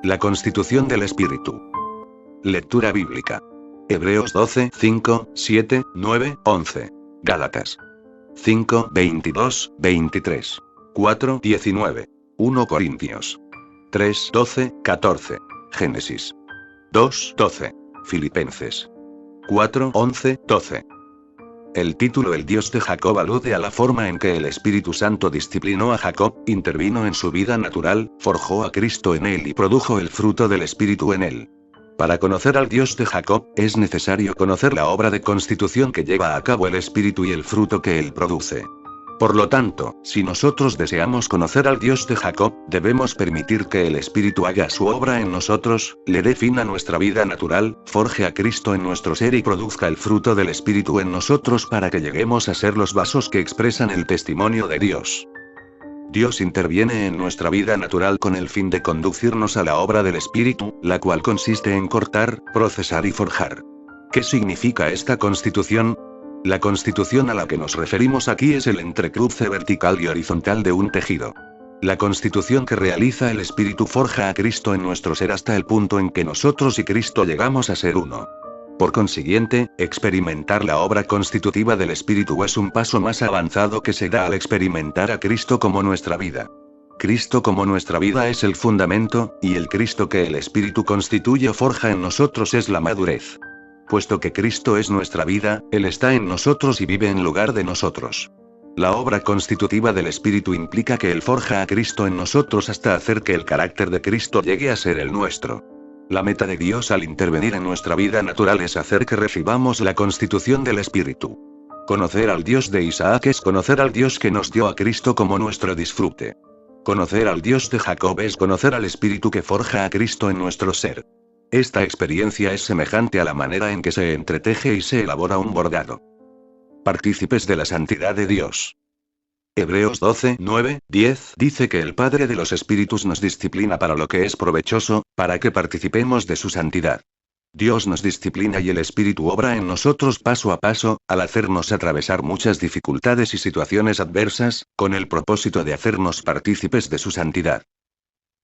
La constitución del espíritu. Lectura bíblica. Hebreos 12, 5, 7, 9, 11. Gálatas 5, 22, 23. 4, 19. 1 Corintios 3, 12, 14. Génesis 2, 12. Filipenses 4, 11, 12. El título El Dios de Jacob alude a la forma en que el Espíritu Santo disciplinó a Jacob, intervino en su vida natural, forjó a Cristo en él y produjo el fruto del Espíritu en él. Para conocer al Dios de Jacob, es necesario conocer la obra de constitución que lleva a cabo el Espíritu y el fruto que él produce. Por lo tanto, si nosotros deseamos conocer al Dios de Jacob, debemos permitir que el Espíritu haga su obra en nosotros, le dé fin a nuestra vida natural, forje a Cristo en nuestro ser y produzca el fruto del Espíritu en nosotros para que lleguemos a ser los vasos que expresan el testimonio de Dios. Dios interviene en nuestra vida natural con el fin de conducirnos a la obra del Espíritu, la cual consiste en cortar, procesar y forjar. ¿Qué significa esta constitución? La constitución a la que nos referimos aquí es el entrecruce vertical y horizontal de un tejido. La constitución que realiza el Espíritu forja a Cristo en nuestro ser hasta el punto en que nosotros y Cristo llegamos a ser uno. Por consiguiente, experimentar la obra constitutiva del Espíritu es un paso más avanzado que se da al experimentar a Cristo como nuestra vida. Cristo como nuestra vida es el fundamento, y el Cristo que el Espíritu constituye o forja en nosotros es la madurez. Puesto que Cristo es nuestra vida, Él está en nosotros y vive en lugar de nosotros. La obra constitutiva del Espíritu implica que Él forja a Cristo en nosotros hasta hacer que el carácter de Cristo llegue a ser el nuestro. La meta de Dios al intervenir en nuestra vida natural es hacer que recibamos la constitución del Espíritu. Conocer al Dios de Isaac es conocer al Dios que nos dio a Cristo como nuestro disfrute. Conocer al Dios de Jacob es conocer al Espíritu que forja a Cristo en nuestro ser. Esta experiencia es semejante a la manera en que se entreteje y se elabora un bordado. Partícipes de la santidad de Dios. Hebreos 12, 9, 10 dice que el Padre de los Espíritus nos disciplina para lo que es provechoso, para que participemos de su santidad. Dios nos disciplina y el Espíritu obra en nosotros paso a paso, al hacernos atravesar muchas dificultades y situaciones adversas, con el propósito de hacernos partícipes de su santidad.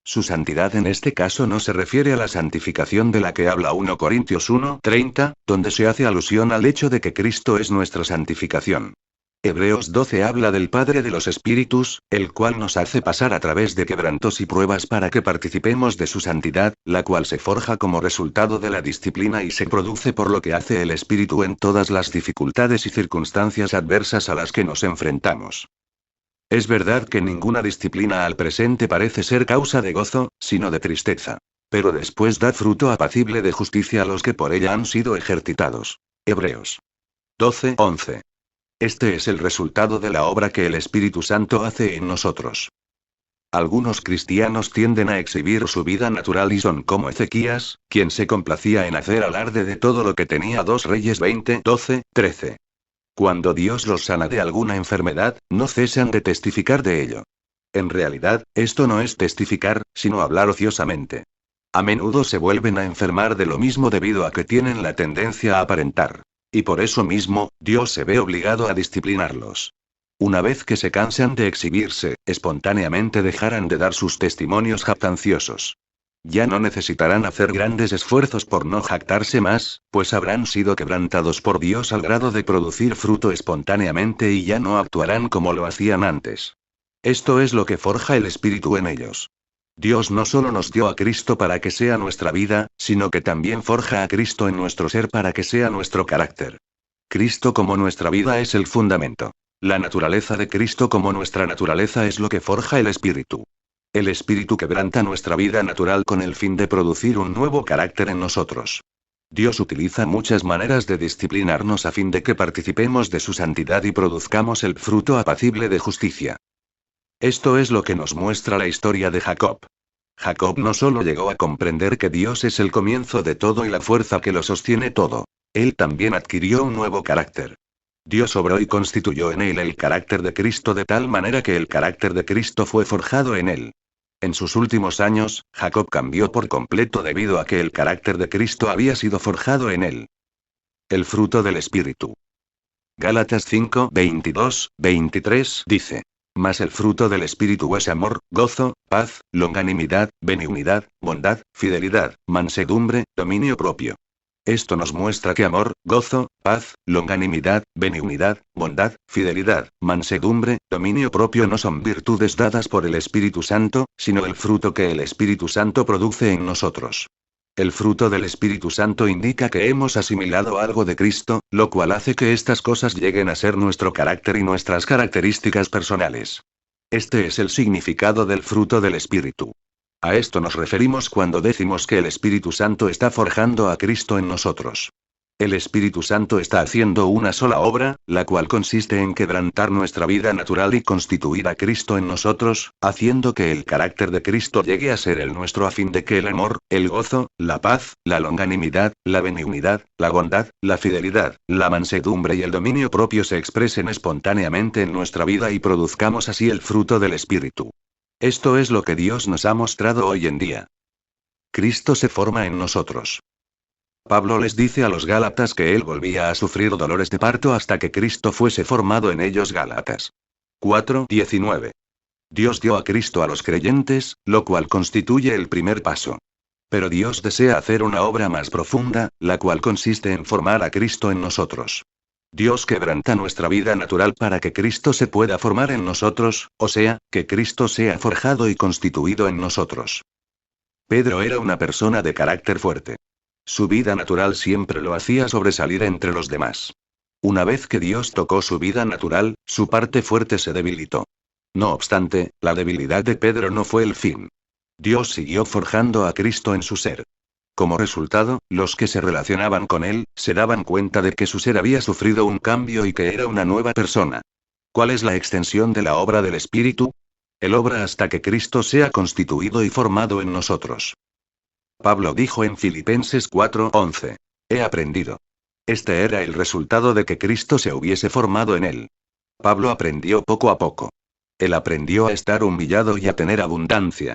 Su santidad en este caso no se refiere a la santificación de la que habla 1 Corintios 1, 30, donde se hace alusión al hecho de que Cristo es nuestra santificación. Hebreos 12 habla del Padre de los Espíritus, el cual nos hace pasar a través de quebrantos y pruebas para que participemos de su santidad, la cual se forja como resultado de la disciplina y se produce por lo que hace el Espíritu en todas las dificultades y circunstancias adversas a las que nos enfrentamos. Es verdad que ninguna disciplina al presente parece ser causa de gozo, sino de tristeza. Pero después da fruto apacible de justicia a los que por ella han sido ejercitados. Hebreos 12, 11. Este es el resultado de la obra que el Espíritu Santo hace en nosotros. Algunos cristianos tienden a exhibir su vida natural y son como Ezequías, quien se complacía en hacer alarde de todo lo que tenía. 2 Reyes 20, 12, 13. Cuando Dios los sana de alguna enfermedad, no cesan de testificar de ello. En realidad, esto no es testificar, sino hablar ociosamente. A menudo se vuelven a enfermar de lo mismo debido a que tienen la tendencia a aparentar. Y por eso mismo, Dios se ve obligado a disciplinarlos. Una vez que se cansan de exhibirse, espontáneamente dejarán de dar sus testimonios jactanciosos. Ya no necesitarán hacer grandes esfuerzos por no jactarse más, pues habrán sido quebrantados por Dios al grado de producir fruto espontáneamente y ya no actuarán como lo hacían antes. Esto es lo que forja el Espíritu en ellos. Dios no solo nos dio a Cristo para que sea nuestra vida, sino que también forja a Cristo en nuestro ser para que sea nuestro carácter. Cristo como nuestra vida es el fundamento. La naturaleza de Cristo como nuestra naturaleza es lo que forja el Espíritu. El Espíritu quebranta nuestra vida natural con el fin de producir un nuevo carácter en nosotros. Dios utiliza muchas maneras de disciplinarnos a fin de que participemos de su santidad y produzcamos el fruto apacible de justicia. Esto es lo que nos muestra la historia de Jacob. Jacob no solo llegó a comprender que Dios es el comienzo de todo y la fuerza que lo sostiene todo. Él también adquirió un nuevo carácter. Dios obró y constituyó en él el carácter de Cristo de tal manera que el carácter de Cristo fue forjado en él. En sus últimos años, Jacob cambió por completo debido a que el carácter de Cristo había sido forjado en él. El fruto del Espíritu. Gálatas 5, 22, 23 dice: Mas el fruto del Espíritu es amor, gozo, paz, longanimidad, benignidad, bondad, fidelidad, mansedumbre, dominio propio. Esto nos muestra que amor, gozo, paz, longanimidad, benignidad, bondad, fidelidad, mansedumbre, dominio propio no son virtudes dadas por el Espíritu Santo, sino el fruto que el Espíritu Santo produce en nosotros. El fruto del Espíritu Santo indica que hemos asimilado algo de Cristo, lo cual hace que estas cosas lleguen a ser nuestro carácter y nuestras características personales. Este es el significado del fruto del Espíritu. A esto nos referimos cuando decimos que el Espíritu Santo está forjando a Cristo en nosotros. El Espíritu Santo está haciendo una sola obra, la cual consiste en quebrantar nuestra vida natural y constituir a Cristo en nosotros, haciendo que el carácter de Cristo llegue a ser el nuestro a fin de que el amor, el gozo, la paz, la longanimidad, la benignidad, la bondad, la fidelidad, la mansedumbre y el dominio propio se expresen espontáneamente en nuestra vida y produzcamos así el fruto del Espíritu. Esto es lo que Dios nos ha mostrado hoy en día. Cristo se forma en nosotros. Pablo les dice a los Gálatas que él volvía a sufrir dolores de parto hasta que Cristo fuese formado en ellos. Gálatas 4:19. Dios dio a Cristo a los creyentes, lo cual constituye el primer paso. Pero Dios desea hacer una obra más profunda, la cual consiste en formar a Cristo en nosotros. Dios quebranta nuestra vida natural para que Cristo se pueda formar en nosotros, o sea, que Cristo sea forjado y constituido en nosotros. Pedro era una persona de carácter fuerte. Su vida natural siempre lo hacía sobresalir entre los demás. Una vez que Dios tocó su vida natural, su parte fuerte se debilitó. No obstante, la debilidad de Pedro no fue el fin. Dios siguió forjando a Cristo en su ser. Como resultado, los que se relacionaban con él, se daban cuenta de que su ser había sufrido un cambio y que era una nueva persona. ¿Cuál es la extensión de la obra del Espíritu? Él obra hasta que Cristo sea constituido y formado en nosotros. Pablo dijo en Filipenses 4:11. He aprendido. Este era el resultado de que Cristo se hubiese formado en él. Pablo aprendió poco a poco. Él aprendió a estar humillado y a tener abundancia.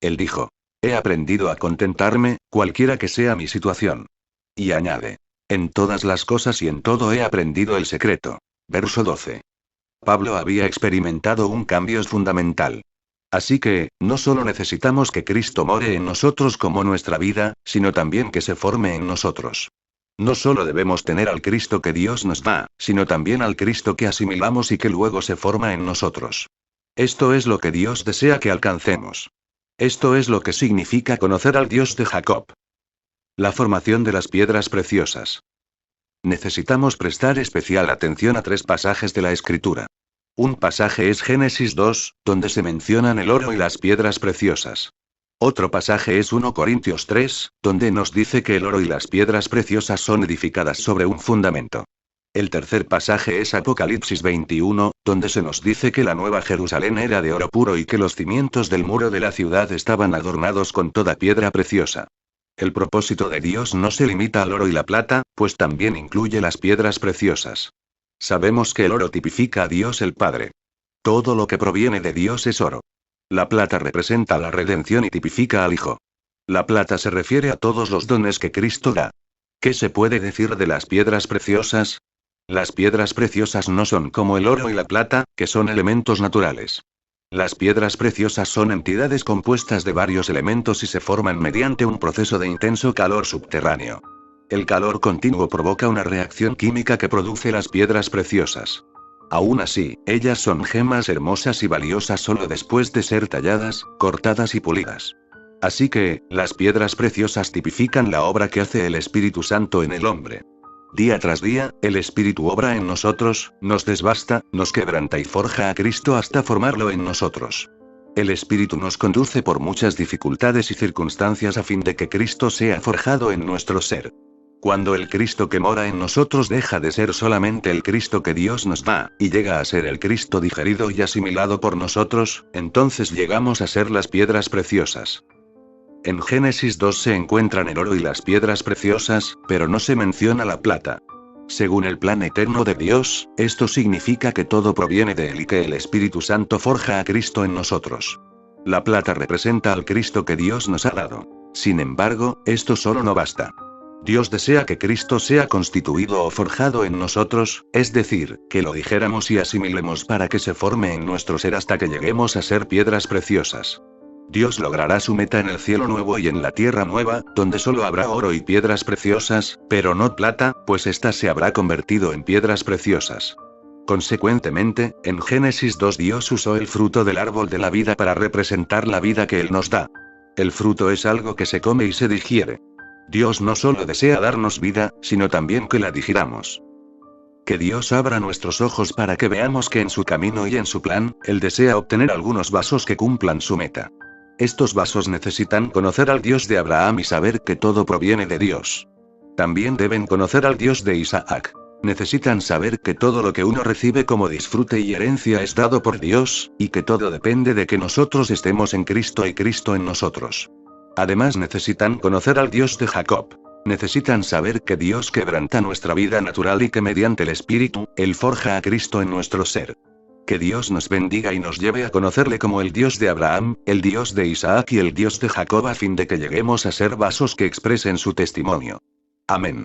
Él dijo: he aprendido a contentarme, cualquiera que sea mi situación. Y añade: en todas las cosas y en todo he aprendido el secreto. Verso 12. Pablo había experimentado un cambio fundamental. Así que, no solo necesitamos que Cristo more en nosotros como nuestra vida, sino también que se forme en nosotros. No solo debemos tener al Cristo que Dios nos da, sino también al Cristo que asimilamos y que luego se forma en nosotros. Esto es lo que Dios desea que alcancemos. Esto es lo que significa conocer al Dios de Jacob. La formación de las piedras preciosas. Necesitamos prestar especial atención a 3 pasajes de la Escritura. Un pasaje es Génesis 2, donde se mencionan el oro y las piedras preciosas. Otro pasaje es 1 Corintios 3, donde nos dice que el oro y las piedras preciosas son edificadas sobre un fundamento. El tercer pasaje es Apocalipsis 21, donde se nos dice que la nueva Jerusalén era de oro puro y que los cimientos del muro de la ciudad estaban adornados con toda piedra preciosa. El propósito de Dios no se limita al oro y la plata, pues también incluye las piedras preciosas. Sabemos que el oro tipifica a Dios el Padre. Todo lo que proviene de Dios es oro. La plata representa la redención y tipifica al Hijo. La plata se refiere a todos los dones que Cristo da. ¿Qué se puede decir de las piedras preciosas? Las piedras preciosas no son como el oro y la plata, que son elementos naturales. Las piedras preciosas son entidades compuestas de varios elementos y se forman mediante un proceso de intenso calor subterráneo. El calor continuo provoca una reacción química que produce las piedras preciosas. Aún así, ellas son gemas hermosas y valiosas solo después de ser talladas, cortadas y pulidas. Así que, las piedras preciosas tipifican la obra que hace el Espíritu Santo en el hombre. Día tras día, el Espíritu obra en nosotros, nos desbasta, nos quebranta y forja a Cristo hasta formarlo en nosotros. El Espíritu nos conduce por muchas dificultades y circunstancias a fin de que Cristo sea forjado en nuestro ser. Cuando el Cristo que mora en nosotros deja de ser solamente el Cristo que Dios nos da, y llega a ser el Cristo digerido y asimilado por nosotros, entonces llegamos a ser las piedras preciosas. En Génesis 2 se encuentran el oro y las piedras preciosas, pero no se menciona la plata. Según el plan eterno de Dios, esto significa que todo proviene de Él y que el Espíritu Santo forja a Cristo en nosotros. La plata representa al Cristo que Dios nos ha dado. Sin embargo, esto solo no basta. Dios desea que Cristo sea constituido o forjado en nosotros, es decir, que lo dijéramos y asimilemos para que se forme en nuestro ser hasta que lleguemos a ser piedras preciosas. Dios logrará su meta en el cielo nuevo y en la tierra nueva, donde solo habrá oro y piedras preciosas, pero no plata, pues ésta se habrá convertido en piedras preciosas. Consecuentemente, en Génesis 2 Dios usó el fruto del árbol de la vida para representar la vida que Él nos da. El fruto es algo que se come y se digiere. Dios no solo desea darnos vida, sino también que la digiramos. Que Dios abra nuestros ojos para que veamos que en su camino y en su plan, Él desea obtener algunos vasos que cumplan su meta. Estos vasos necesitan conocer al Dios de Abraham y saber que todo proviene de Dios. También deben conocer al Dios de Isaac. Necesitan saber que todo lo que uno recibe como disfrute y herencia es dado por Dios, y que todo depende de que nosotros estemos en Cristo y Cristo en nosotros. Además necesitan conocer al Dios de Jacob. Necesitan saber que Dios quebranta nuestra vida natural y que mediante el Espíritu, Él forja a Cristo en nuestro ser. Que Dios nos bendiga y nos lleve a conocerle como el Dios de Abraham, el Dios de Isaac y el Dios de Jacob a fin de que lleguemos a ser vasos que expresen su testimonio. Amén.